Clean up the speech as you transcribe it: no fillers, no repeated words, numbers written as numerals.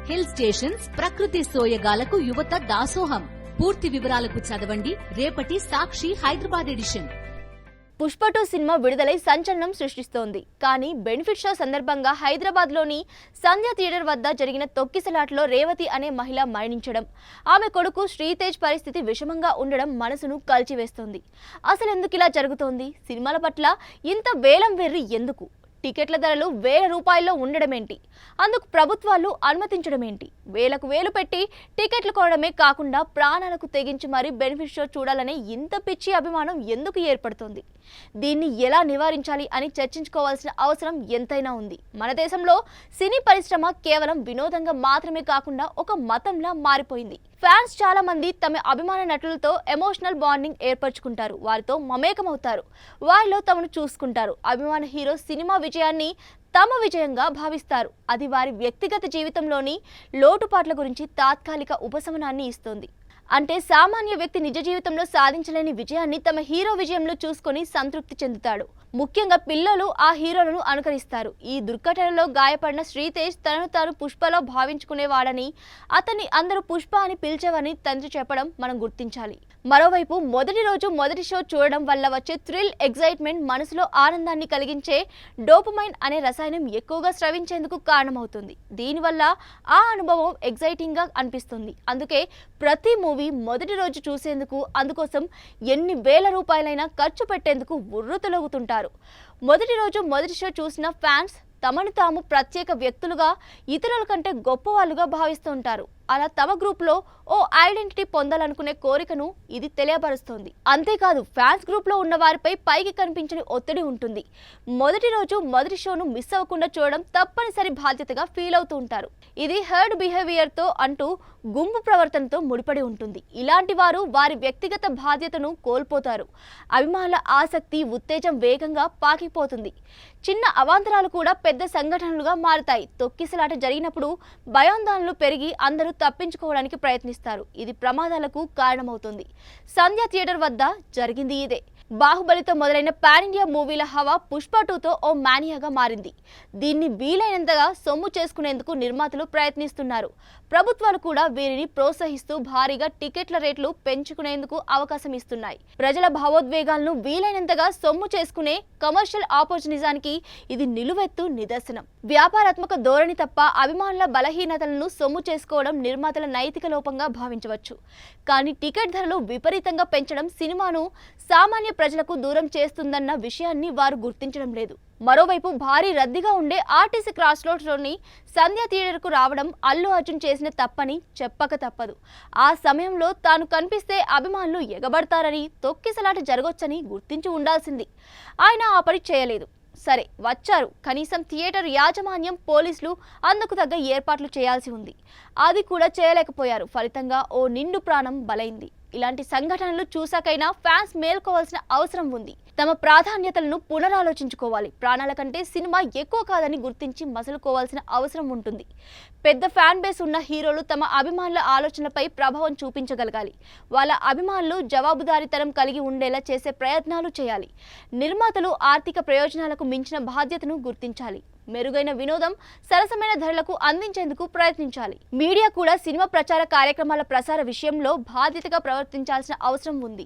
Hill stations, ప్రకృతి సోయగాలకు యువత దాసోహం. పూర్తి వివరాలకు చదవండి రేపటి సాక్షి హైదరాబాద్ ఎడిషన్. పుష్ప 2 సినిమా విడుదలై సంచలనం సృష్టిస్తోంది. కానీ బెనిఫిట్ షో సందర్భంగా హైదరాబాద్లోని సంధ్య థియేటర్ వద్ద జరిగిన తొక్కిసలాటలో రేవతి అనే మహిళ మరణించడం, ఆమె కొడుకు శ్రీతేజ్ పరిస్థితి విషమంగా ఉండడం మనసును కలిచివేస్తోంది. అసలు ఎందుకు ఇలా జరుగుతోంది? సినిమాల పట్ల ఇంత వేలం వెర్రి ఎందుకు? టికెట్ల ధరలు ₹1000 ఉండడమేంటి? అందుకు ప్రభుత్వాలు అనుమతించడమేంటి? వేలకు వేలు పెట్టి టికెట్లు కొనడమే కాకుండా ప్రాణాలకు తెగించి మరీ బెనిఫిట్ షో చూడాలనే ఇంత పిచ్చి అభిమానం ఎందుకు ఏర్పడుతోంది? దీన్ని ఎలా నివారించాలి అని చర్చించుకోవాల్సిన అవసరం ఎంతైనా ఉంది. మన దేశంలో సినీ పరిశ్రమ కేవలం వినోదంగా మాత్రమే కాకుండా ఒక మతంలా మారిపోయింది. ఫ్యాన్స్ చాలా మంది తమ అభిమాన నటులతో ఎమోషనల్ బాండింగ్ ఏర్పరచుకుంటారు. వారితో మమేకమవుతారు. వారిలో తమను చూసుకుంటారు. అభిమాన హీరో సినిమా విజయాన్ని తమ విజయంగా భావిస్తారు. అది వారి వ్యక్తిగత జీవితంలోని లోటుపాట్ల గురించి తాత్కాలిక ఉపశమనాన్ని ఇస్తుంది. అంటే సామాన్య వ్యక్తి నిజ జీవితంలో సాధించలేని విజయాన్ని తమ హీరో విజయంలో చూసుకొని సంతృప్తి చెందుతాడు. ముఖ్యంగా పిల్లలు ఆ హీరోలను అనుకరిస్తారు. ఈ దుర్ఘటనలో గాయపడిన శ్రీతేజ్ తనను తాను పుష్పలో భావించుకునేవాడని, అతన్ని అందరూ పుష్ప అని పిలిచేవారని తండ్రి చెప్పడం మనం గుర్తించాలి. మరోవైపు మొదటి రోజు మొదటి షో చూడడం వల్ల వచ్చే థ్రిల్, ఎగ్జైట్మెంట్ మనసులో ఆనందాన్ని కలిగించే డోపమైన్ అనే రసాయనం ఎక్కువగా స్రవించేందుకు కారణమవుతుంది. దీనివల్ల ఆ అనుభవం ఎగ్జైటింగ్ గా అనిపిస్తుంది. అందుకే ప్రతి మూవీ మొదటి రోజు చూసేందుకు, అందుకోసం ఎన్ని వేల రూపాయలైనా ఖర్చు పెట్టేందుకు ఉర్రుతొలగుతుంటారు. మొదటి రోజు మొదటి షో చూసిన ఫ్యాన్స్ తమను తాము ప్రత్యేక వ్యక్తులుగా, ఇతరుల కంటే గొప్పవాళ్ళుగా భావిస్తూ ఉంటారు. అలా తమ గ్రూప్లో ఓ ఐడెంటిటీ పొందాలనుకునే కోరికను ఇది తెలియపరుస్తోంది. అంతేకాదు ఫ్యాన్స్ గ్రూప్లో ఉన్న వారిపై పైకి కనిపించని ఒత్తిడి ఉంటుంది. మొదటి రోజు మొదటి షోను మిస్ అవ్వకుండా చూడడం తప్పనిసరి బాధ్యతగా ఫీల్ అవుతూ ఉంటారు. ఇది హర్డ్ బిహేవియర్తో అంటూ గుంపు ప్రవర్తనతో ముడిపడి ఉంటుంది. ఇలాంటి వారు వారి వ్యక్తిగత బాధ్యతను కోల్పోతారు. అభిమానుల ఆసక్తి, ఉత్తేజం వేగంగా పాకిపోతుంది. చిన్న అవాంతరాలు కూడా పెద్ద సంఘటనలుగా మారుతాయి. తొక్కిసలాట జరిగినప్పుడు భయాందోళనలు పెరిగి అందరూ తప్పించుకోవడానికి ప్రయత్నిస్తారు. ఇది ప్రమాదాలకు కారణమవుతుంది. సంధ్య థియేటర్ వద్ద జరిగింది ఇదే. బాహుబలితో మొదలైన పాన్ ఇండియా మూవీల హవా పుష్ప 2తో ఓ మానియాగా మారింది. దీన్ని వీలైనంతగా సొమ్ము చేసుకునేందుకు నిర్మాతలు ప్రయత్నిస్తున్నారు. ప్రభుత్వాలు కూడా వీరిని ప్రోత్సహిస్తూ భారీగా టికెట్ల రేట్లు పెంచుకునేందుకు అవకాశం ఇస్తున్నాయి. ప్రజల భావోద్వేగాలను వీలైనంతగా సొమ్ము చేసుకునే కమర్షియల్ ఆపోర్చునిజానికి ఇది నిలువెత్తు నిదర్శనం. వ్యాపారాత్మక ధోరణి తప్ప అభిమానుల బలహీనతలను సొమ్ము చేసుకోవడం నిర్మాతల నైతిక లోపంగా భావించవచ్చు. కానీ టికెట్ ధరలు విపరీతంగా పెంచడం సినిమాను సామాన్య ప్రజలకు దూరం చేస్తుందన్న విషయాన్ని వారు గుర్తించడం లేదు. మరోవైపు భారీ రద్దీగా ఉండే ఆర్టీసీ క్రాస్ రోడ్స్లోని సంధ్య థియేటర్కు రావడం అల్లు అర్జున్ చేసిన తప్పని చెప్పక తప్పదు. ఆ సమయంలో తాను కనిపిస్తే అభిమానులు ఎగబడతారని, తొక్కిసలాట జరగొచ్చని గుర్తించి ఉండాల్సింది. ఆయన ఆ పని చేయలేదు. సరే వచ్చారు, కనీసం థియేటర్ యాజమాన్యం, పోలీసులు అందుకు తగ్గ ఏర్పాట్లు చేయాల్సి ఉంది. అది కూడా చేయలేకపోయారు. ఫలితంగా ఓ నిండు ప్రాణం బలైంది. ఇలాంటి సంఘటనలు చూసాకైనా ఫ్యాన్స్ మేల్కోవాల్సిన అవసరం ఉంది. తమ ప్రాధాన్యతలను పునరాలోచించుకోవాలి. ప్రాణాల కంటే సినిమా ఎక్కువ కాదని గుర్తించి మసలుకోవాల్సిన అవసరం ఉంటుంది. పెద్ద ఫ్యాన్ బేస్ ఉన్న హీరోలు తమ అభిమానుల ఆలోచనలపై ప్రభావం చూపించగలగాలి. వాళ్ళ అభిమానులు జవాబుదారీతనం కలిగి ఉండేలా చేసే ప్రయత్నాలు చేయాలి. నిర్మాతలు ఆర్థిక ప్రయోజనాలకు మించిన బాధ్యతను గుర్తించాలి. మెరుగైన వినోదం, సరసమైన ధరలకు అందించేందుకు ప్రయత్నించాలి. మీడియా కూడా సినిమా ప్రచార కార్యక్రమాల ప్రసార విషయంలో బాధ్యతగా ప్రవర్తించాల్సిన అవసరం ఉంది.